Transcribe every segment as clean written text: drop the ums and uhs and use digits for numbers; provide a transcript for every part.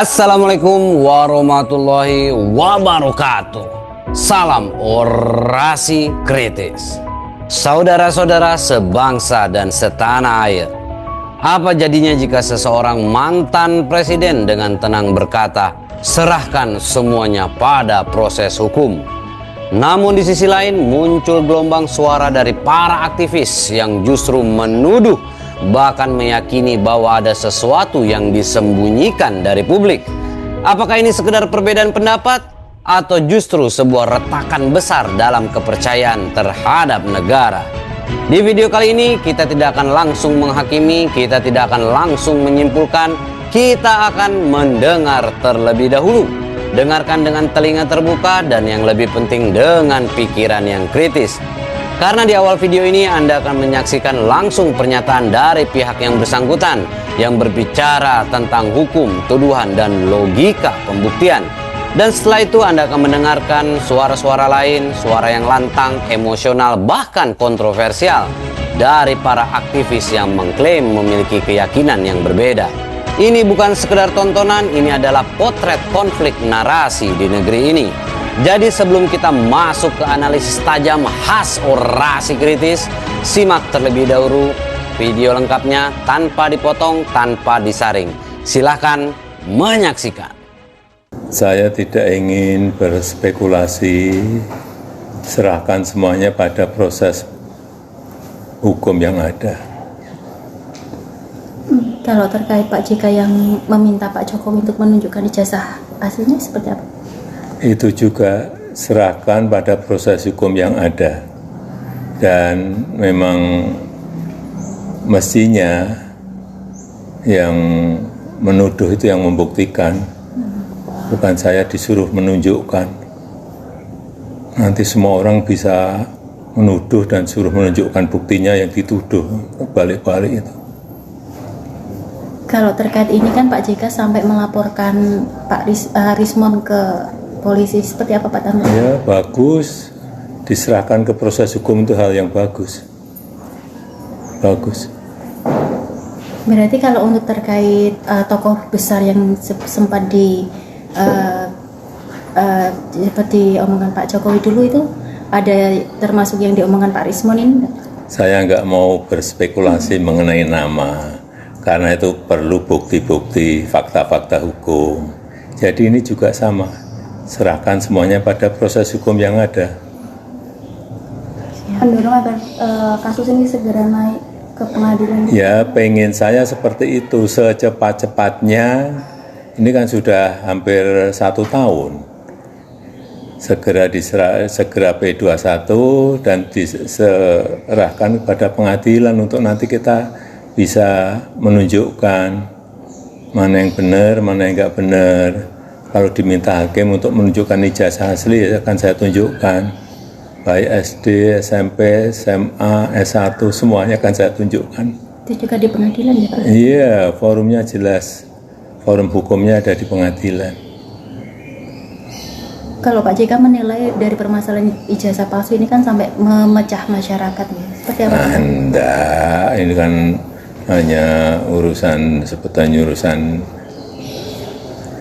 Assalamualaikum warahmatullahi wabarakatuh. Salam orasi kritis. Saudara-saudara sebangsa dan setanah air, apa jadinya jika seseorang mantan presiden dengan tenang berkata, serahkan semuanya pada proses hukum? Namun di sisi lain muncul gelombang suara dari para aktivis yang justru menuduh, bahkan meyakini bahwa ada sesuatu yang disembunyikan dari publik. Apakah ini sekedar perbedaan pendapat atau justru sebuah retakan besar dalam kepercayaan terhadap negara? Di video kali ini kita tidak akan langsung menghakimi, kita tidak akan langsung menyimpulkan, kita akan mendengar terlebih dahulu. Dengarkan dengan telinga terbuka dan yang lebih penting dengan pikiran yang kritis. Karena di awal video ini Anda akan menyaksikan langsung pernyataan dari pihak yang bersangkutan yang berbicara tentang hukum, tuduhan, dan logika pembuktian. Dan setelah itu Anda akan mendengarkan suara-suara lain, suara yang lantang, emosional, bahkan kontroversial dari para aktivis yang mengklaim memiliki keyakinan yang berbeda. Ini bukan sekedar tontonan, ini adalah potret konflik narasi di negeri ini. Jadi sebelum kita masuk ke analisis tajam khas orasi kritis, simak terlebih dahulu video lengkapnya tanpa dipotong, tanpa disaring. Silahkan menyaksikan. Saya tidak ingin berspekulasi, serahkan semuanya pada proses hukum yang ada. Kalau terkait Pak JK yang meminta Pak Jokowi untuk menunjukkan ijazah aslinya seperti apa? Itu juga serahkan pada proses hukum yang ada. Dan memang mestinya yang menuduh itu yang membuktikan, bukan saya disuruh menunjukkan. Nanti semua orang bisa menuduh dan suruh menunjukkan buktinya yang dituduh, balik-balik itu. Kalau terkait ini kan Pak JK sampai melaporkan Pak Rismon ke polisi, seperti apa Pak Tangga? Ya bagus, diserahkan ke proses hukum itu hal yang bagus. Bagus. Berarti kalau untuk terkait tokoh besar yang sempat seperti omongan Pak Jokowi dulu itu, ada termasuk yang diomongkan Pak Rismon ini? Saya nggak mau berspekulasi mengenai nama, karena itu perlu bukti-bukti, fakta-fakta hukum. Jadi ini juga sama. Serahkan semuanya pada proses hukum yang ada. Mendorong agar kasus ini segera naik ke pengadilan. Ya, pengen saya seperti itu secepat-cepatnya. Ini kan sudah hampir 1 tahun. Segera P21 dan diserahkan kepada pengadilan untuk nanti kita bisa menunjukkan mana yang benar, mana yang enggak benar. Kalau diminta hakim untuk menunjukkan ijazah asli, akan saya tunjukkan. Baik SD, SMP, SMA, S1, semuanya akan saya tunjukkan. Itu juga di pengadilan ya Pak? Iya, forumnya jelas. Forum hukumnya ada di pengadilan. Kalau Pak JK menilai dari permasalahan ijazah palsu ini kan sampai memecah masyarakat ya, seperti apa? Enggak, ini kan hanya urusan sebetulnya urusan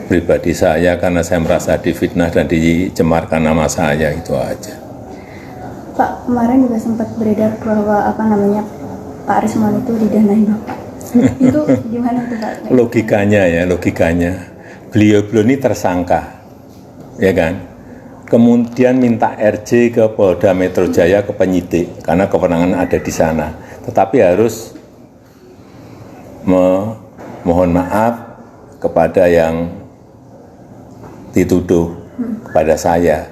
pribadi saya karena saya merasa difitnah dan dicemarkan nama saya, itu aja. Pak, kemarin juga sempat beredar bahwa Pak Rismon itu didanai Bapak. Itu gimana tuh Pak? Logikanya beliau ini tersangka, ya kan? Kemudian minta RJ ke Polda Metro Jaya, ke penyidik karena kewenangan ada di sana. Tetapi harus mohon maaf kepada yang dituduh, kepada saya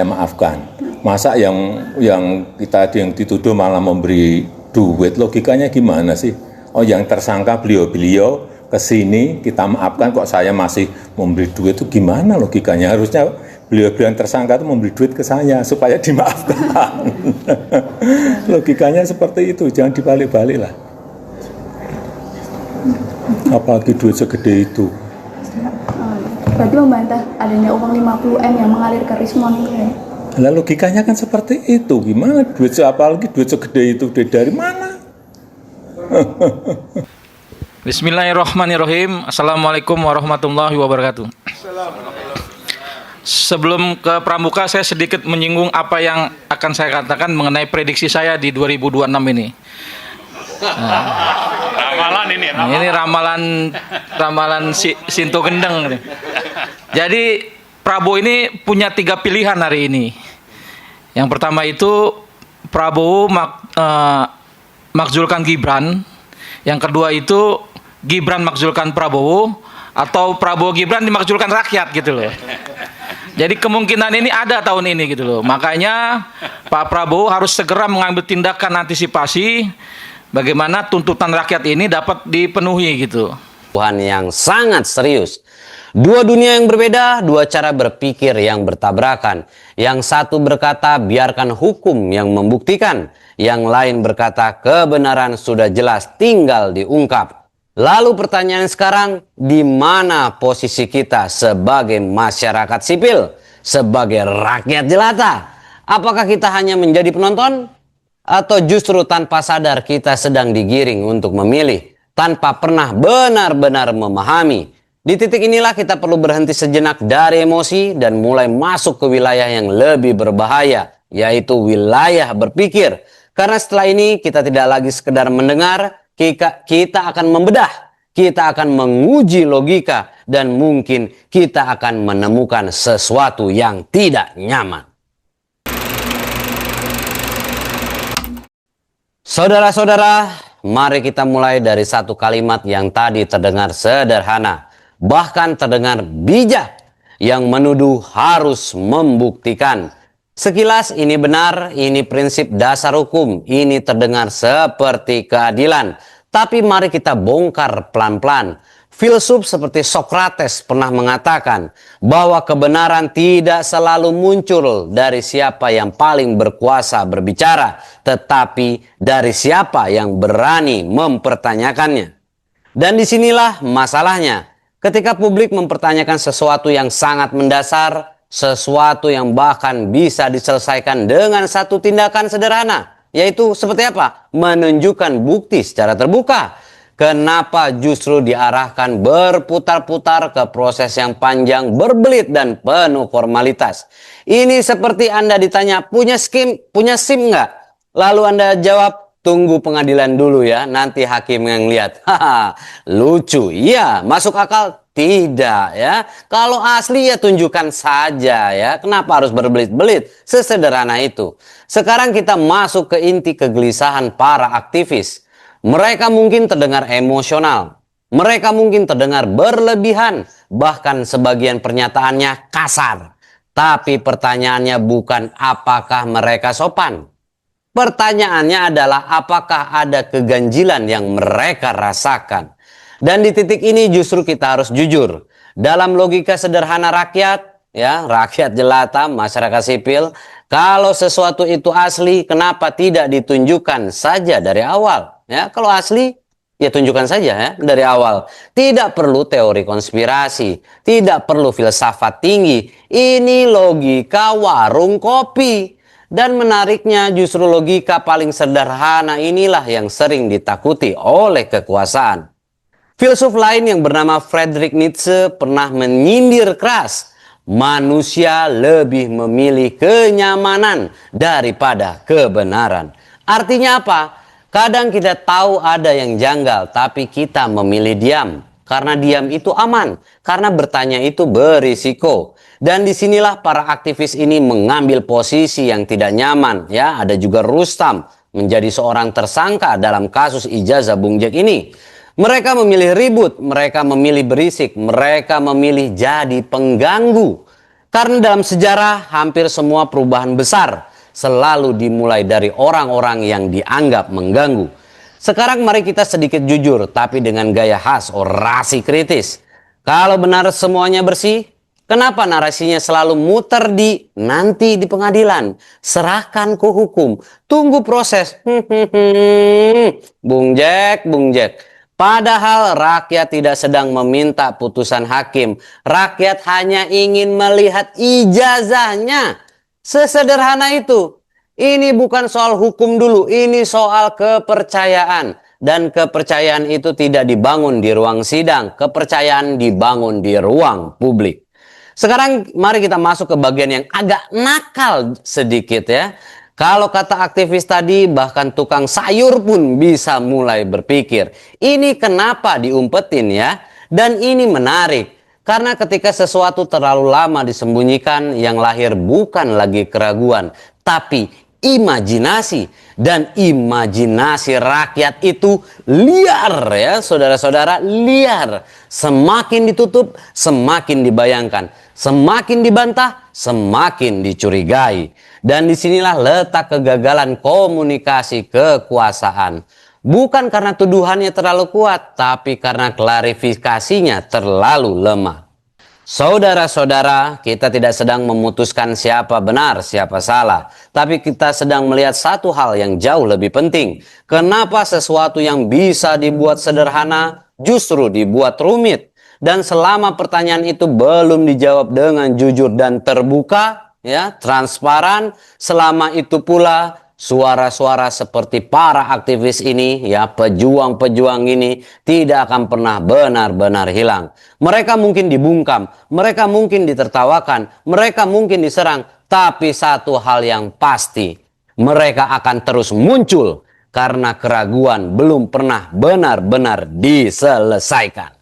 maafkan. Masa yang dituduh malah memberi duit, logikanya gimana sih? Oh, yang tersangka beliau ke sini kita maafkan, kok saya masih memberi duit, itu gimana logikanya? Harusnya beliau yang tersangka itu memberi duit ke saya supaya dimaafkan. Logikanya seperti itu, jangan dibalik-balik lah. Apalagi duit segede itu. Berarti membantah adanya uang 50M yang mengalir ke Rismon itu ya? Lah logikanya kan seperti itu. Gimana apalagi duit segede itu dari mana? Bismillahirrahmanirrahim. Assalamualaikum warahmatullahi wabarakatuh. Sebelum ke pramuka, saya sedikit menyinggung apa yang akan saya katakan mengenai prediksi saya di 2026 ini. Ramalan ini. Ini ramalan Sinto Gendeng. Jadi Prabowo ini punya 3 pilihan hari ini. Yang pertama itu Prabowo makzulkan Gibran. Yang kedua itu Gibran makzulkan Prabowo, atau Prabowo Gibran dimakzulkan rakyat gitu loh. Jadi kemungkinan ini ada tahun ini gitu loh. Makanya Pak Prabowo harus segera mengambil tindakan antisipasi bagaimana tuntutan rakyat ini dapat dipenuhi gitu. Tuhan yang sangat serius. Dua dunia yang berbeda, dua cara berpikir yang bertabrakan. Yang satu berkata biarkan hukum yang membuktikan. Yang lain berkata kebenaran sudah jelas tinggal diungkap. Lalu pertanyaan sekarang, di mana posisi kita sebagai masyarakat sipil, sebagai rakyat jelata? Apakah kita hanya menjadi penonton? Atau justru tanpa sadar kita sedang digiring untuk memilih, tanpa pernah benar-benar memahami? Di titik inilah kita perlu berhenti sejenak dari emosi dan mulai masuk ke wilayah yang lebih berbahaya, yaitu wilayah berpikir. Karena setelah ini kita tidak lagi sekedar mendengar, kita akan membedah, kita akan menguji logika, dan mungkin kita akan menemukan sesuatu yang tidak nyaman. Saudara-saudara, mari kita mulai dari satu kalimat yang tadi terdengar sederhana, bahkan terdengar bijak, yang menuduh harus membuktikan. Sekilas ini benar, ini prinsip dasar hukum, ini terdengar seperti keadilan. Tapi mari kita bongkar pelan-pelan. Filsuf seperti Socrates pernah mengatakan bahwa kebenaran tidak selalu muncul dari siapa yang paling berkuasa berbicara, tetapi dari siapa yang berani mempertanyakannya. Dan disinilah masalahnya. Ketika publik mempertanyakan sesuatu yang sangat mendasar, sesuatu yang bahkan bisa diselesaikan dengan satu tindakan sederhana, yaitu seperti apa? Menunjukkan bukti secara terbuka. Kenapa justru diarahkan berputar-putar ke proses yang panjang, berbelit dan penuh formalitas? Ini seperti Anda ditanya, punya SIM nggak? Lalu Anda jawab, tunggu pengadilan dulu ya, nanti hakim yang lihat. Haha, lucu. Iya, masuk akal? Tidak ya. Kalau asli ya tunjukkan saja ya. Kenapa harus berbelit-belit? Sesederhana itu. Sekarang kita masuk ke inti kegelisahan para aktivis. Mereka mungkin terdengar emosional. Mereka mungkin terdengar berlebihan. Bahkan sebagian pernyataannya kasar. Tapi pertanyaannya bukan apakah mereka sopan. Pertanyaannya adalah apakah ada keganjilan yang mereka rasakan. Dan di titik ini justru kita harus jujur. Dalam logika sederhana rakyat, ya, rakyat jelata, masyarakat sipil, kalau sesuatu itu asli, kenapa tidak ditunjukkan saja dari awal? Ya, kalau asli, ya tunjukkan saja ya dari awal. Tidak perlu teori konspirasi, tidak perlu filsafat tinggi. Ini logika warung kopi. Dan menariknya justru logika paling sederhana inilah yang sering ditakuti oleh kekuasaan. Filsuf lain yang bernama Friedrich Nietzsche pernah menyindir keras, manusia lebih memilih kenyamanan daripada kebenaran. Artinya apa? Kadang kita tahu ada yang janggal, tapi kita memilih diam. Karena diam itu aman, karena bertanya itu berisiko. Dan disinilah para aktivis ini mengambil posisi yang tidak nyaman. Ya, ada juga Rustam menjadi seorang tersangka dalam kasus ijazah Bung Jack ini. Mereka memilih ribut, mereka memilih berisik, mereka memilih jadi pengganggu. Karena dalam sejarah hampir semua perubahan besar selalu dimulai dari orang-orang yang dianggap mengganggu. Sekarang mari kita sedikit jujur, tapi dengan gaya khas orasi kritis. Kalau benar semuanya bersih, kenapa narasinya selalu muter di nanti di pengadilan? Serahkan ke hukum, tunggu proses. Bung Jack. Padahal rakyat tidak sedang meminta putusan hakim. Rakyat hanya ingin melihat ijazahnya. Sesederhana itu. Ini bukan soal hukum dulu, ini soal kepercayaan. dan kepercayaan itu tidak dibangun di ruang sidang, kepercayaan dibangun di ruang publik. Sekarang mari kita masuk ke bagian yang agak nakal sedikit ya. Kalau kata aktivis tadi, bahkan tukang sayur pun bisa mulai berpikir, ini kenapa diumpetin ya? Dan ini menarik, karena ketika sesuatu terlalu lama disembunyikan, yang lahir bukan lagi keraguan, tapi imajinasi. Dan imajinasi rakyat itu liar ya saudara-saudara, liar. Semakin ditutup, semakin dibayangkan. Semakin dibantah, semakin dicurigai. Dan disinilah letak kegagalan komunikasi kekuasaan. Bukan karena tuduhannya terlalu kuat, tapi karena klarifikasinya terlalu lemah. Saudara-saudara, kita tidak sedang memutuskan siapa benar, siapa salah. Tapi kita sedang melihat satu hal yang jauh lebih penting. Kenapa sesuatu yang bisa dibuat sederhana justru dibuat rumit? Dan selama pertanyaan itu belum dijawab dengan jujur dan terbuka, ya, transparan, selama itu pula suara-suara seperti para aktivis ini, ya, pejuang-pejuang ini tidak akan pernah benar-benar hilang. Mereka mungkin dibungkam, mereka mungkin ditertawakan, mereka mungkin diserang, tapi satu hal yang pasti, mereka akan terus muncul karena keraguan belum pernah benar-benar diselesaikan.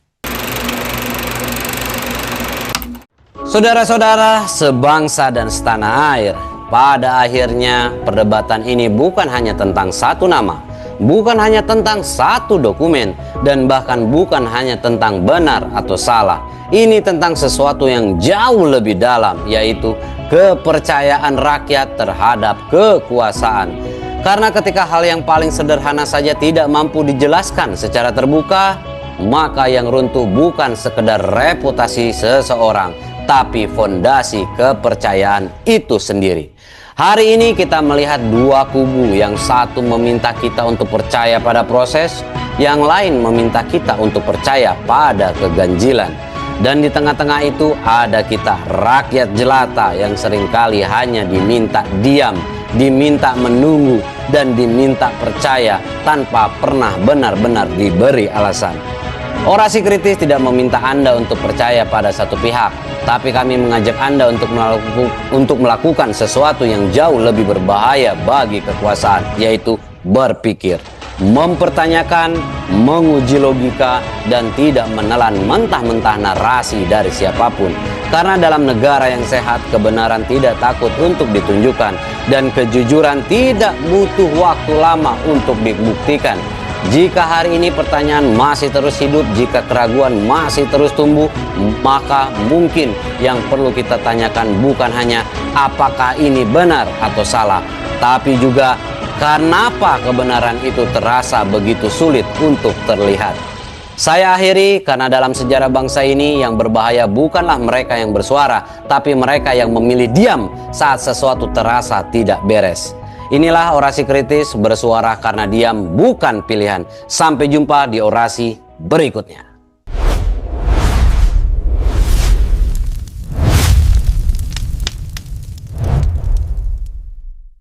Saudara-saudara sebangsa dan setanah air, pada akhirnya perdebatan ini bukan hanya tentang satu nama, bukan hanya tentang satu dokumen, dan bahkan bukan hanya tentang benar atau salah. Ini tentang sesuatu yang jauh lebih dalam, yaitu kepercayaan rakyat terhadap kekuasaan. Karena ketika hal yang paling sederhana saja tidak mampu dijelaskan secara terbuka, maka yang runtuh bukan sekedar reputasi seseorang, tapi fondasi kepercayaan itu sendiri. Hari ini kita melihat dua kubu, yang satu meminta kita untuk percaya pada proses, yang lain meminta kita untuk percaya pada keganjilan. Dan di tengah-tengah itu ada kita, rakyat jelata, yang seringkali hanya diminta diam, diminta menunggu, dan diminta percaya tanpa pernah benar-benar diberi alasan. Orasi kritis tidak meminta Anda untuk percaya pada satu pihak, tapi kami mengajak Anda untuk melakukan sesuatu yang jauh lebih berbahaya bagi kekuasaan, yaitu berpikir, mempertanyakan, menguji logika, dan tidak menelan mentah-mentah narasi dari siapapun. Karena dalam negara yang sehat, kebenaran tidak takut untuk ditunjukkan, dan kejujuran tidak butuh waktu lama untuk dibuktikan. Jika hari ini pertanyaan masih terus hidup, jika keraguan masih terus tumbuh, maka mungkin yang perlu kita tanyakan bukan hanya apakah ini benar atau salah, tapi juga kenapa kebenaran itu terasa begitu sulit untuk terlihat. Saya akhiri, karena dalam sejarah bangsa ini yang berbahaya bukanlah mereka yang bersuara, tapi mereka yang memilih diam saat sesuatu terasa tidak beres. Inilah Orasi Kritis, bersuara karena diam bukan pilihan. Sampai jumpa di orasi berikutnya.